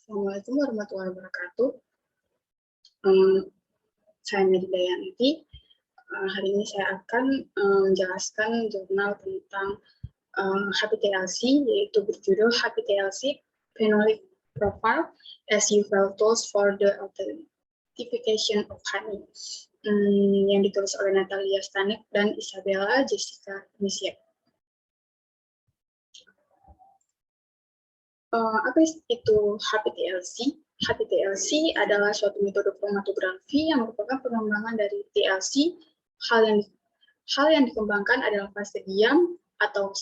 Assalamualaikum warahmatullahi wabarakatuh. Um, saya Medi Dayanti. Hari ini saya akan menjelaskan jurnal tentang HPTLC, yaitu berjudul HPTLC Phenolic Profile as Useful Tools for the Authentication of Honey, yang ditulis oleh Natalia Stanek dan Isabella Jessica Misiak. Apa itu HPTLC? HPTLC adalah suatu metode kromatografi yang merupakan pengembangan dari TLC. Hal yang dikembangkan adalah fase diam atau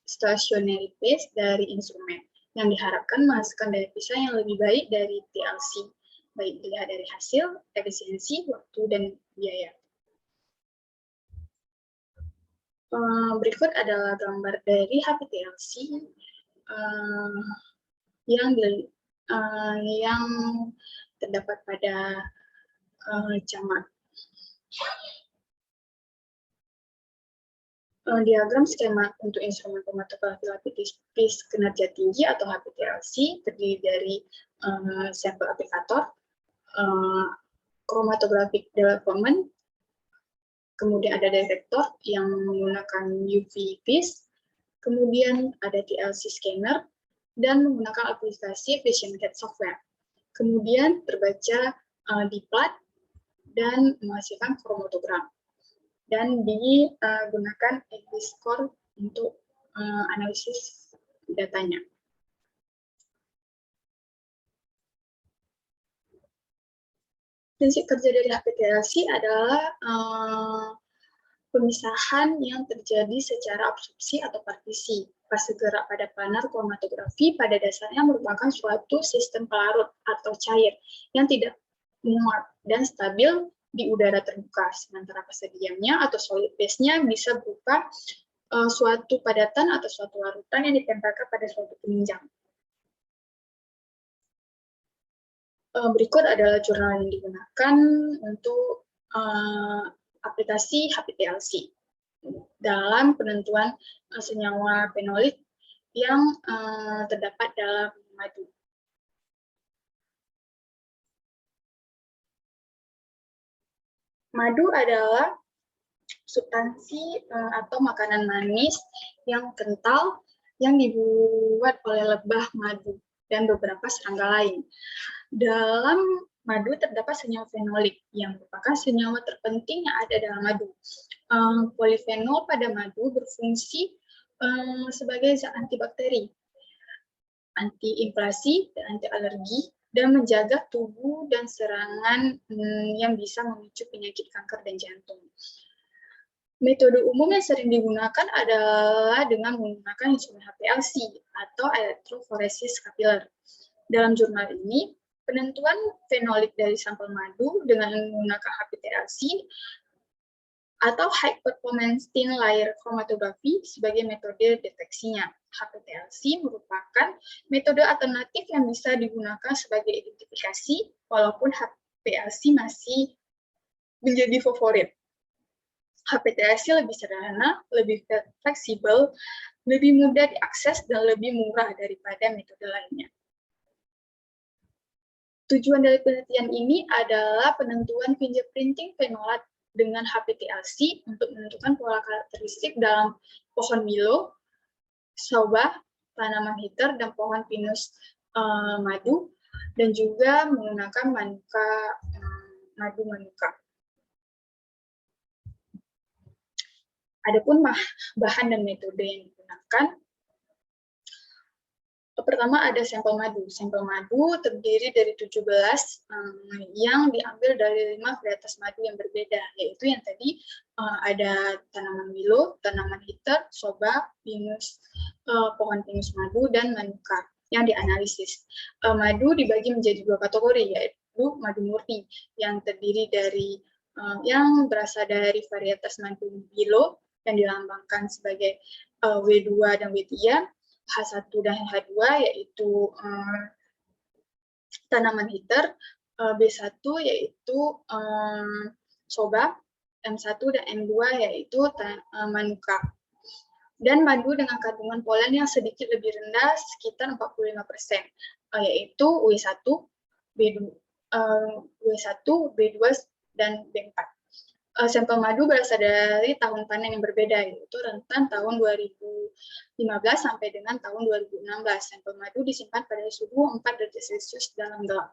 stationary phase dari instrumen yang diharapkan menghasilkan daya pisah yang lebih baik dari TLC, baik dilihat dari hasil, efisiensi, waktu, dan biaya. Berikut adalah gambar dari HPTLC yang terdapat pada camat. Diagram skema untuk instrumen kromatografi lapis kinerja tinggi atau HPTLC terdiri dari sampel aplikator, chromatographic development, kemudian ada detektor yang menggunakan UV vis, kemudian ada TLC scanner, dan menggunakan aplikasi VisionCat software. Kemudian terbaca di plat dan menghasilkan kromatogram. Dan digunakan EquiScore untuk analisis datanya. Prinsip kerja dari HPTLC adalah pemisahan yang terjadi secara absorpsi atau partisi. Fase gerak pada planar kromatografi pada dasarnya merupakan suatu sistem pelarut atau cair yang tidak menguap dan stabil di udara terbuka, sementara fase diamnya atau solid phase-nya bisa berupa suatu padatan atau suatu larutan yang ditempelkan pada suatu penunjang. Berikut adalah jurnal yang digunakan untuk aplikasi HPTLC dalam penentuan senyawa fenolik yang terdapat dalam madu. Madu adalah substansi atau makanan manis yang kental yang dibuat oleh lebah madu dan beberapa serangga lain. Dalam madu terdapat senyawa fenolik yang merupakan senyawa terpenting yang ada dalam madu. Polifenol pada madu berfungsi sebagai zat antibakteri, antiinflamasi, dan anti alergi, dan menjaga tubuh dan serangan yang bisa memicu penyakit kanker dan jantung. Metode umum yang sering digunakan adalah dengan menggunakan instrumen HPLC atau elektroforesis kapiler. Dalam jurnal ini, penentuan fenolik dari sampel madu dengan menggunakan HPTLC atau High Performance Thin Layer Chromatography sebagai metode deteksinya. HPTLC merupakan metode alternatif yang bisa digunakan sebagai identifikasi, walaupun HPLC masih menjadi favorit. HPTLC lebih sederhana, lebih fleksibel, lebih mudah diakses, dan lebih murah daripada metode lainnya. Tujuan dari penelitian ini adalah penentuan fingerprinting fenolat dengan HPTLC untuk menentukan pola karakteristik dalam pohon Milo, Soba, tanaman heather, dan pohon Pinus madu, dan juga menggunakan madu manuka. Adapun bahan dan metode yang digunakan, pertama ada sampel madu. Sampel madu terdiri dari 17 yang diambil dari 5 varietas madu yang berbeda, yaitu yang tadi ada tanaman Milo, tanaman heather, Soba, Pinus, pohon Pinus madu, dan manuka yang dianalisis. Madu dibagi menjadi 2 kategori, yaitu madu murni yang terdiri dari yang berasal dari varietas madu Milo yang dilambangkan sebagai W2 dan W3, H1 dan H2 yaitu tanaman heather, B1 yaitu Soba, M1 dan M2 yaitu manuka. dan madu dengan kandungan polen yang sedikit lebih rendah sekitar 45%, yaitu W1, W1, B2, dan B4. Sampel madu berasal dari tahun panen yang berbeda, yaitu rentan tahun 2015 sampai dengan tahun 2016. Sampel madu disimpan pada suhu 4 derajat Celcius dalam gelas.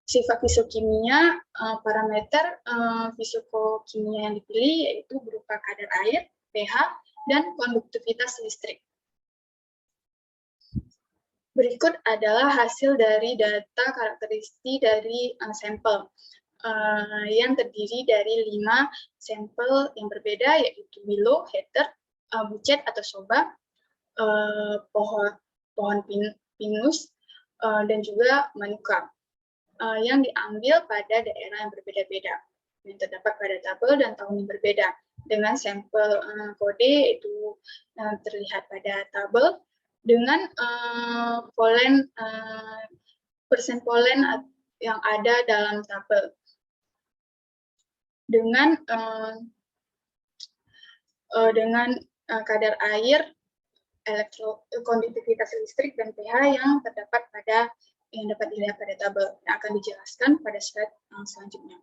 Sifat fisokimia, parameter fisikokimia yang dipilih yaitu berupa kadar air, pH, dan konduktivitas listrik. Berikut adalah hasil dari data karakteristik dari sampel yang terdiri dari 5 sampel yang berbeda, yaitu willow, heather, bucet atau soba, pohon pinus, dan juga manuka, yang diambil pada daerah yang berbeda-beda, yang terdapat pada tabel dan tahun yang berbeda. Dengan sampel kode itu terlihat pada tabel dengan polen, persen polen yang ada dalam tabel. Dengan kadar air, konduktivitas listrik, dan pH yang terdapat pada yang dapat dilihat pada tabel yang akan dijelaskan pada slide selanjutnya.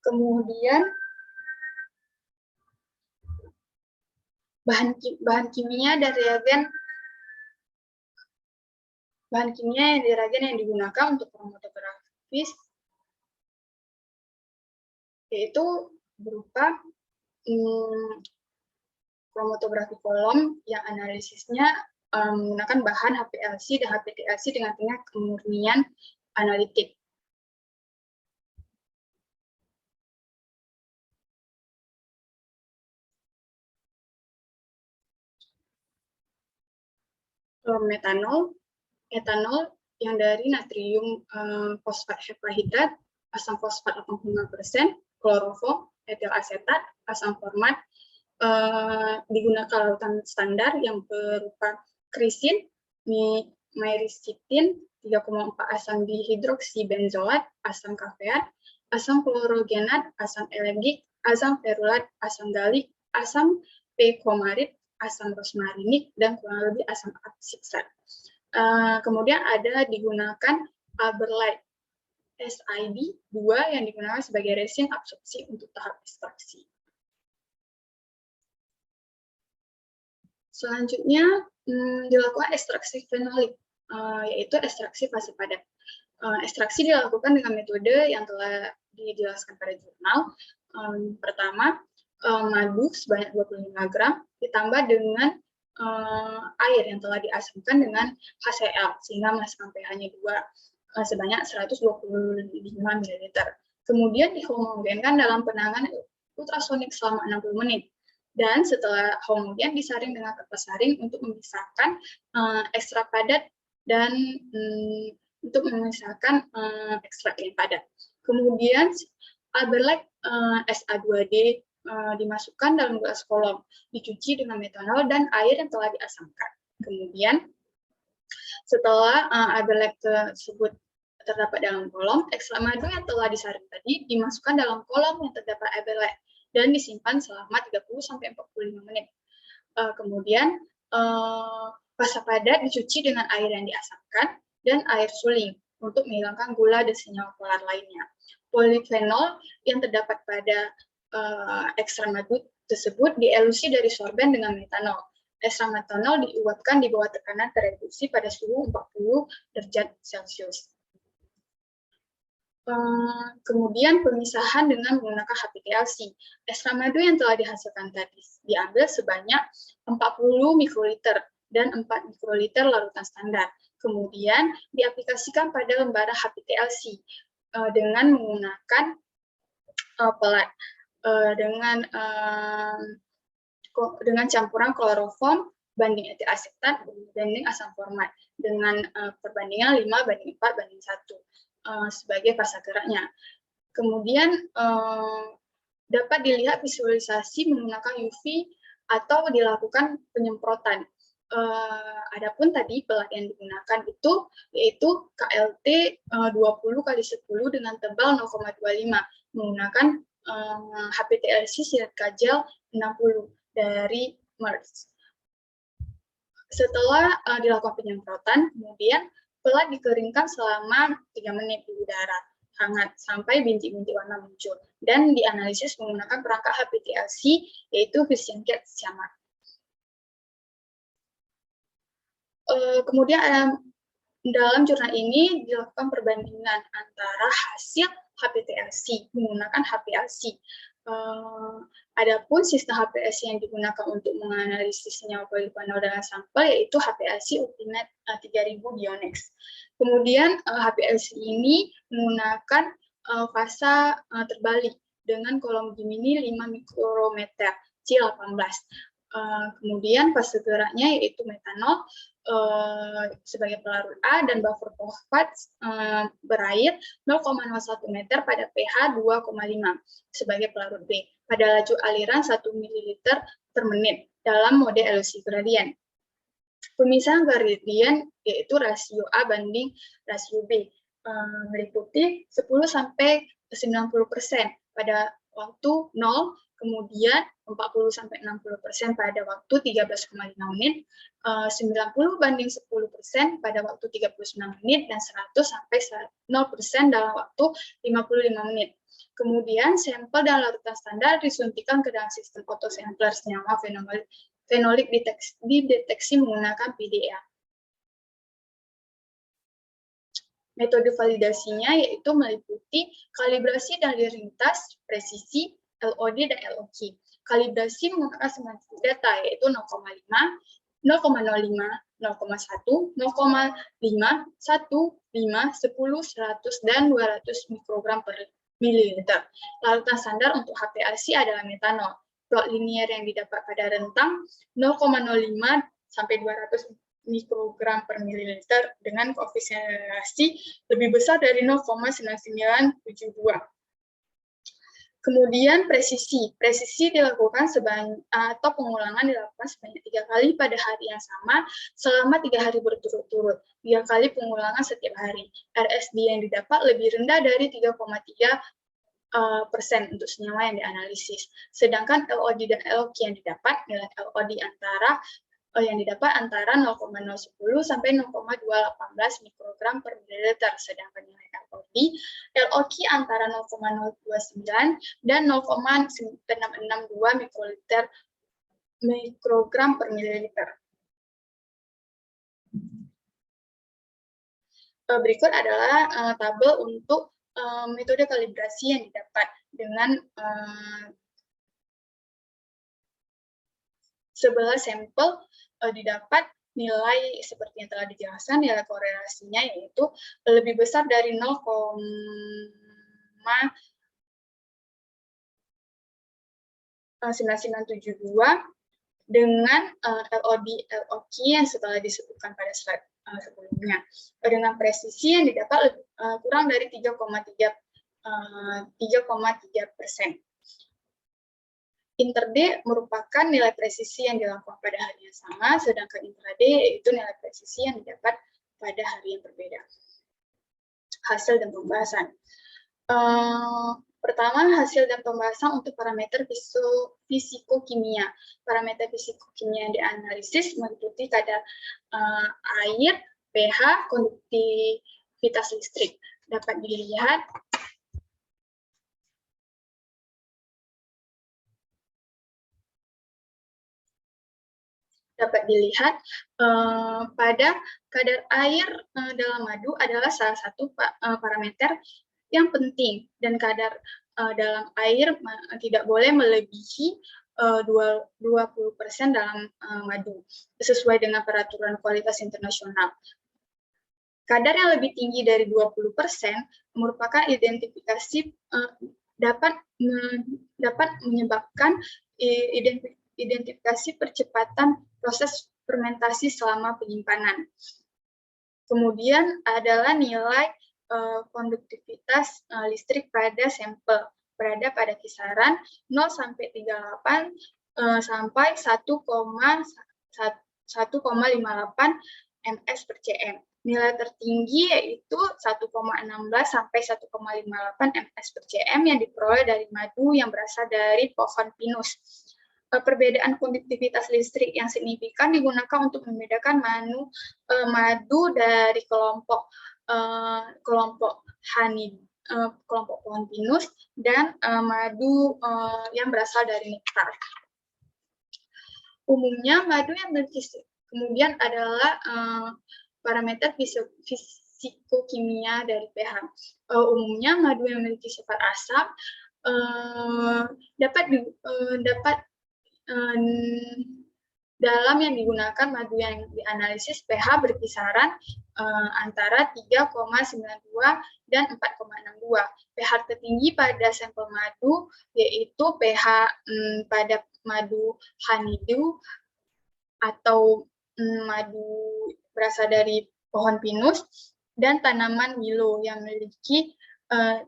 Kemudian bahan kimia dan reagen yang digunakan untuk kromatografis yaitu berupa kromatografi kolom yang analisisnya menggunakan bahan HPLC dan HPLC dengan tingkat kemurnian analitik. Etanol yang dari natrium fosfat hepahidrat, asam fosfat 85%, klorofom, etil asetat, asam format, digunakan larutan standar yang berupa krisin, myristicin, 3,4 asam dihidroksibenzoat, asam kafeat, asam klorogenat, asam elegik, asam ferulat, asam galik, asam p-komarit, asam rosmarinik, dan kurang lebih asam absisat. Kemudian ada digunakan Alberlite SID 2 yang digunakan sebagai resin absorpsi untuk tahap ekstraksi. Selanjutnya dilakukan ekstraksi fenolik, yaitu ekstraksi fase padat. Ekstraksi dilakukan dengan metode yang telah dijelaskan pada jurnal. Pertama, madu sebanyak 25 gram ditambah dengan air yang telah diasamkan dengan HCl sehingga menghasilkan pH-nya 2 sebanyak 125 ml. Kemudian dihomogenkan dalam penanganan ultrasonik selama 60 menit. Dan setelah homogen disaring dengan kertas saring untuk memisahkan ekstrak padat dan untuk memisahkan ekstrak yang padat. Kemudian Alberlite SA2D dimasukkan dalam gelas kolom, dicuci dengan metanol dan air yang telah diasamkan. Kemudian setelah Alberlite tersebut terdapat dalam kolom, ekstrak madu yang telah disaring tadi dimasukkan dalam kolom yang terdapat Alberlite dan disimpan selama 30-45 menit. Kemudian fase padat dicuci dengan air yang diasamkan dan air suling untuk menghilangkan gula dan senyawa polar lainnya. Polifenol yang terdapat pada ekstrak madu tersebut dielusi dari sorben dengan metanol. Ekstrak metanol diuapkan di bawah tekanan tereduksi pada suhu 40 derajat Celcius. Kemudian pemisahan dengan menggunakan HPLC. Ekstrak madu yang telah dihasilkan tadi diambil sebanyak 40 mikroliter dan 4 mikroliter larutan standar. Kemudian diaplikasikan pada lembaran HPLC dengan menggunakan pelat dengan campuran kloroform banding etil asetat banding asam format dengan perbandingan 5:4:1 sebagai fasa geraknya. Kemudian dapat dilihat visualisasi menggunakan UV atau dilakukan penyemprotan. Adapun tadi pelat yang digunakan itu yaitu KLT 20x10 dengan tebal 0,25 menggunakan HPTLC sirat kajal 60 dari MERS. Setelah dilakukan penyemprotan, kemudian pelat dikeringkan selama 3 menit di udara hangat sampai bintik-bintik warna muncul dan dianalisis menggunakan perangkat HPTLC yaitu VisionCat Siamar. Kemudian dalam jurnal ini dilakukan perbandingan antara hasil HPTLC menggunakan HPLC. Adapun sistem HPLC yang digunakan untuk menganalisis senyawa polipanol dalam sampel yaitu HPLC Ultimate 3000 Bionex. Kemudian HPLC ini menggunakan fasa terbalik dengan kolom Gemini 5 mikrometer C18. Kemudian fase geraknya yaitu metanol sebagai pelarut A dan buffer fosfat berair 0,01 meter pada pH 2,5 sebagai pelarut B pada laju aliran 1 ml per menit dalam mode elusi gradien. Pemisahan gradien yaitu rasio A banding rasio B meliputi 10-90% pada waktu 0, kemudian 40-60% pada waktu 13,5 menit, 90-10% pada waktu 39 menit, dan 100-0% dalam waktu 55 menit. Kemudian sampel dan larutan standar disuntikan ke dalam sistem autosampler senyawa fenolik dideteksi menggunakan PDA. Metode validasinya yaitu meliputi kalibrasi dari lintas, presisi, LOD, dan LOQ. Kalibrasi menggunakan semantik data yaitu 0,5, 0,05, 0,1, 0,5, 1, 5, 10, 100, dan 200 mikrogram per mililiter. Larutan standar untuk HPLC adalah metanol. Plot linier yang didapat pada rentang 0,05 sampai 200 mikrogram per mililiter dengan koefisien relasi lebih besar dari 0,9972. Kemudian presisi dilakukan atau pengulangan dilakukan sebanyak 3 kali pada hari yang sama selama 3 hari berturut-turut, 3 kali pengulangan setiap hari. RSD yang didapat lebih rendah dari 3,3% untuk senyawa yang dianalisis. Sedangkan LOD dan LOQ yang didapat, nilai LOD antara 0,010 sampai 0,218 mikrogram per mililiter, sedangkan nilai LOQ antara 0,029 dan 0,662 mikrogram per mililiter. Berikut adalah tabel untuk metode kalibrasi yang didapat dengan 11 sampel didapat nilai seperti yang telah dijelaskan, nilai korelasinya yaitu lebih besar dari 0,9972 dengan LOD, LOQ yang setelah disebutkan pada slide sebelumnya. Dengan presisi yang didapat kurang dari 3,3%. Inter-D merupakan nilai presisi yang dilakukan pada hari yang sama, sedangkan intra-D yaitu nilai presisi yang didapat pada hari yang berbeda. Hasil dan pembahasan. Pertama, hasil dan pembahasan untuk parameter fisikokimia. Parameter fisikokimia yang dianalisis meliputi kadar air, pH, konduktivitas listrik. Dapat dilihat pada kadar air dalam madu adalah salah satu parameter yang penting, dan kadar dalam air tidak boleh melebihi 20% dalam madu, sesuai dengan peraturan kualitas internasional. Kadar yang lebih tinggi dari 20% merupakan dapat menyebabkan identifikasi percepatan proses fermentasi selama penyimpanan. Kemudian adalah nilai konduktivitas listrik pada sampel, berada pada kisaran 0 sampai 38 sampai 1,58 ms per cm. Nilai tertinggi yaitu 1,16 sampai 1,58 ms per cm yang diperoleh dari madu yang berasal dari pohon pinus. Perbedaan konduktivitas listrik yang signifikan digunakan untuk membedakan madu dari kelompok kelompok pohon pinus dan madu yang berasal dari nektar. Umumnya madu yang kemudian adalah parameter fisikokimia dari pH. Umumnya madu yang memiliki sifat asam dalam yang digunakan madu yang dianalisis pH berkisaran antara 3,92 dan 4,62. pH tertinggi pada sampel madu yaitu pH pada madu honeydew atau madu berasal dari pohon pinus dan tanaman willow yang memiliki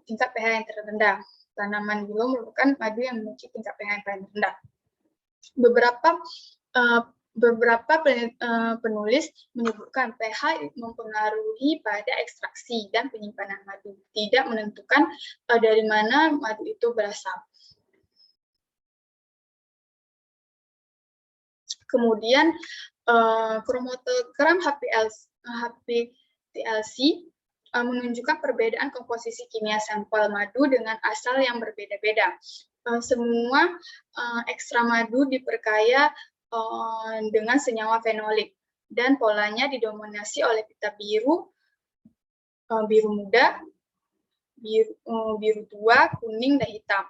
tingkat pH yang terendah. Tanaman willow merupakan madu yang memiliki tingkat pH yang paling rendah. Beberapa penulis menyebutkan pH mempengaruhi pada ekstraksi dan penyimpanan madu, tidak menentukan dari mana madu itu berasal. Kemudian kromatogram HPLC menunjukkan perbedaan komposisi kimia sampel madu dengan asal yang berbeda-beda. Semua ekstra madu diperkaya dengan senyawa fenolik dan polanya didominasi oleh pita biru, biru muda, biru tua, kuning, dan hitam.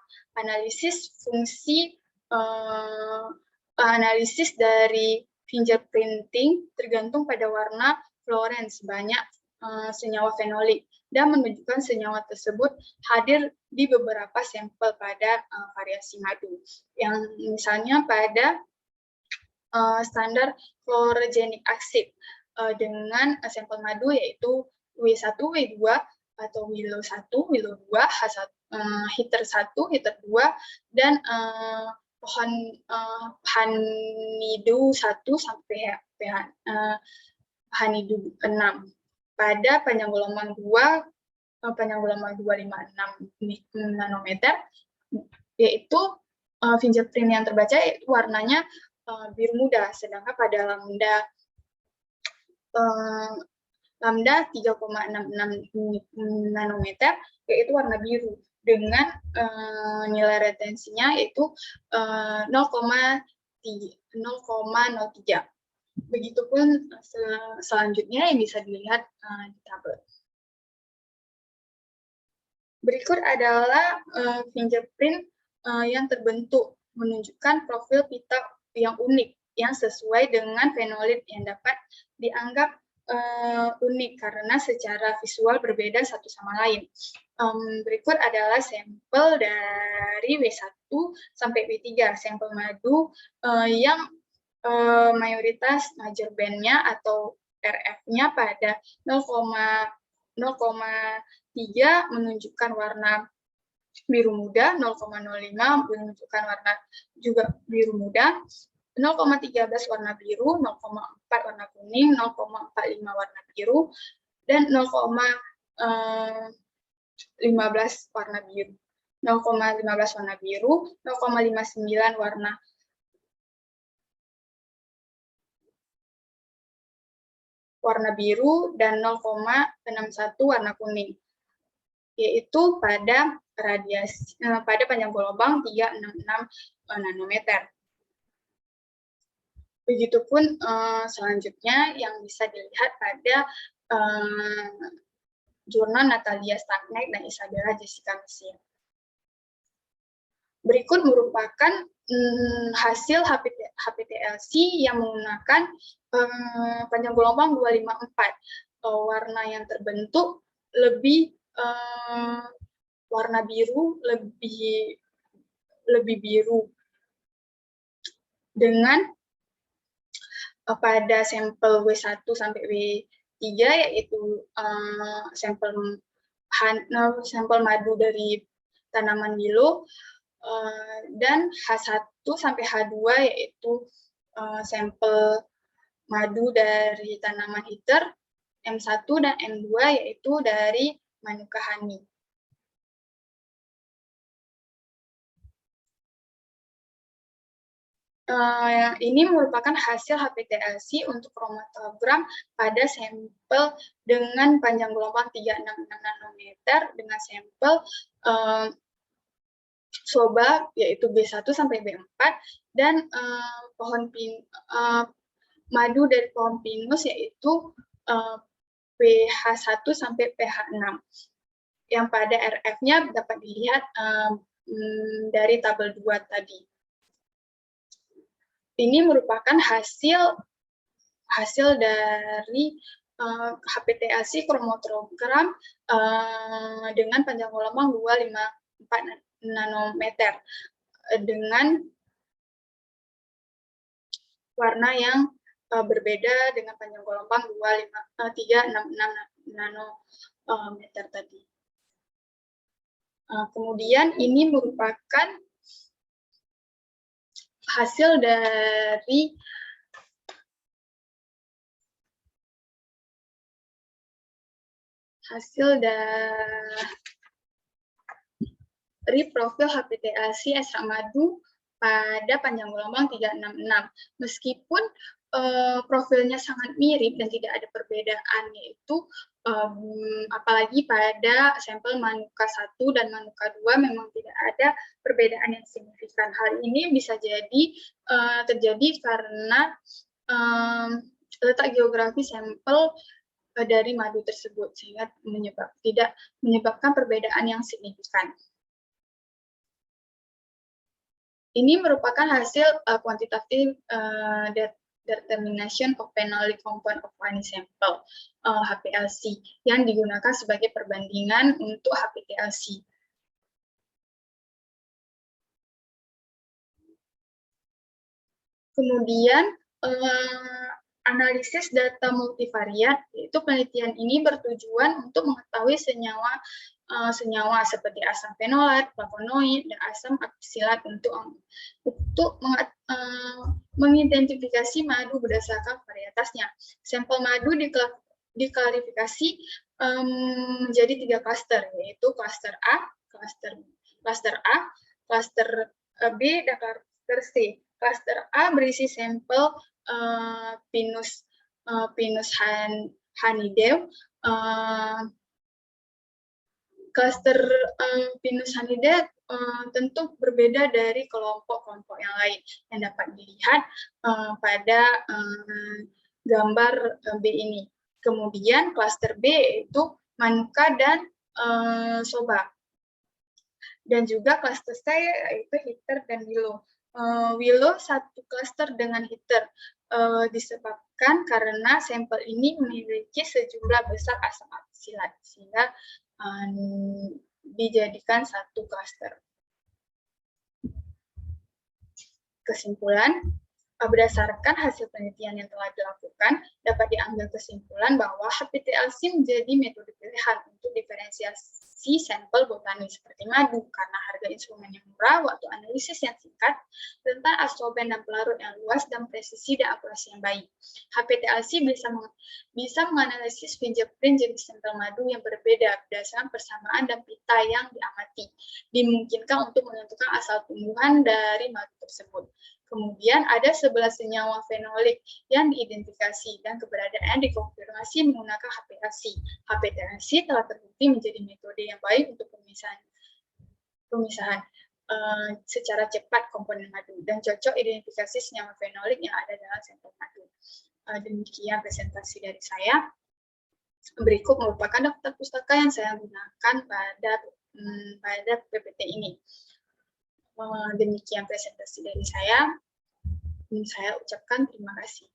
Analisis dari fingerprinting tergantung pada warna fluorens banyak senyawa fenolik dan menunjukkan senyawa tersebut hadir di beberapa sampel pada variasi madu. Yang misalnya pada standar chlorogenic acid dengan sampel madu yaitu W1, W2 atau Willow 1, Willow 2, Heather 1, Heather 2 dan honeydew 1 sampai honeydew 6. Pada panjang gelombang 256 nanometer, yaitu fingerprint yang terbaca warnanya biru muda, sedangkan pada lambda 3,66 nanometer yaitu warna biru dengan nilai retensinya yaitu 0,03. Begitupun selanjutnya yang bisa dilihat di tabel. Berikut adalah fingerprint yang terbentuk menunjukkan profil pita yang unik yang sesuai dengan fenolit yang dapat dianggap unik karena secara visual berbeda satu sama lain. Berikut adalah sampel dari W1 sampai W3, sampel madu yang mayoritas major band-nya atau RF-nya pada 0,3 menunjukkan warna biru muda, 0,05 menunjukkan warna juga biru muda, 0,13 warna biru, 0,4 warna kuning, 0,45 warna biru, dan 0,15 warna biru. 0,15 warna biru, 0,59 warna biru, dan 0,61 warna kuning, yaitu pada panjang gelombang 366 nanometer. Begitupun selanjutnya yang bisa dilihat pada jurnal Natalia Stagnaik dan Isabella Jessica Messier. Berikut merupakan hasil HPLC yang menggunakan panjang gelombang 254. Warna yang terbentuk lebih warna biru lebih biru dengan pada sampel W1 sampai W3 yaitu sampel madu dari tanaman willow dan H1 sampai H2 yaitu sampel madu dari tanaman heather M1 dan M2 yaitu dari Manuka Honey. Ini merupakan hasil HPLC untuk kromatogram pada sampel dengan panjang gelombang 366 nanometer dengan sampel soba yaitu B1 sampai B4 dan madu dari pohon pinus yaitu pH1 sampai pH6 yang pada RF-nya dapat dilihat dari tabel 2 tadi. Ini merupakan hasil dari HPLC kromatogram dengan panjang gelombang 254 nanometer dengan warna yang berbeda dengan panjang gelombang 366 nanometer tadi. Kemudian ini merupakan hasil dari profil HPLC ekstra madu pada panjang gelombang 366. Meskipun profilnya sangat mirip dan tidak ada perbedaan, yaitu apalagi pada sampel Manuka 1 dan Manuka 2 memang tidak ada perbedaan yang signifikan. Hal ini bisa jadi terjadi karena letak geografi sampel dari madu tersebut, sehingga tidak menyebabkan perbedaan yang signifikan. Ini merupakan hasil quantitative determination of phenolic compound of any sample HPLC yang digunakan sebagai perbandingan untuk HPLC. Kemudian analisis data multivariat, yaitu penelitian ini bertujuan untuk mengetahui senyawa seperti asam fenolat, flavonoid, dan asam aksilat untuk mengidentifikasi madu berdasarkan varietasnya. Sampel madu diklasifikasi menjadi 3 klaster, yaitu klaster A, klaster B, dan klaster C. Klaster A berisi sampel Pinus honeydew. Klaster Pinus honeydew tentu berbeda dari kelompok-kelompok yang lain yang dapat dilihat pada gambar B ini. Kemudian klaster B yaitu Manuka dan soba. Dan juga klaster C yaitu Heather dan Willow. Willow satu klaster dengan Heather disebabkan karena sampel ini memiliki sejumlah besar asam aksilat sehingga dijadikan satu klaster. Kesimpulan, berdasarkan hasil penelitian yang telah dilakukan, dapat diambil kesimpulan bahwa HPLC menjadi metode pilihan untuk diferensiasi sampel botani seperti madu karena harga instrumen yang murah, waktu analisis yang singkat, rentan absorben dan pelarut yang luas, dan presisi dan akurasi yang baik. HPLC bisa menganalisis fingerprint jenis sampel madu yang berbeda berdasarkan persamaan dan pita yang diamati. Dimungkinkan untuk menentukan asal tumbuhan dari madu tersebut. Kemudian ada 11 senyawa fenolik yang diidentifikasi dan keberadaannya dikonfirmasi menggunakan HPLC. HPLC telah terbukti menjadi metode yang baik untuk pemisahan secara cepat komponen madu dan cocok identifikasi senyawa fenolik yang ada dalam sampel madu. Demikian presentasi dari saya. Berikut merupakan daftar pustaka yang saya gunakan pada PPT ini. Demikian presentasi dari saya. Saya ucapkan terima kasih.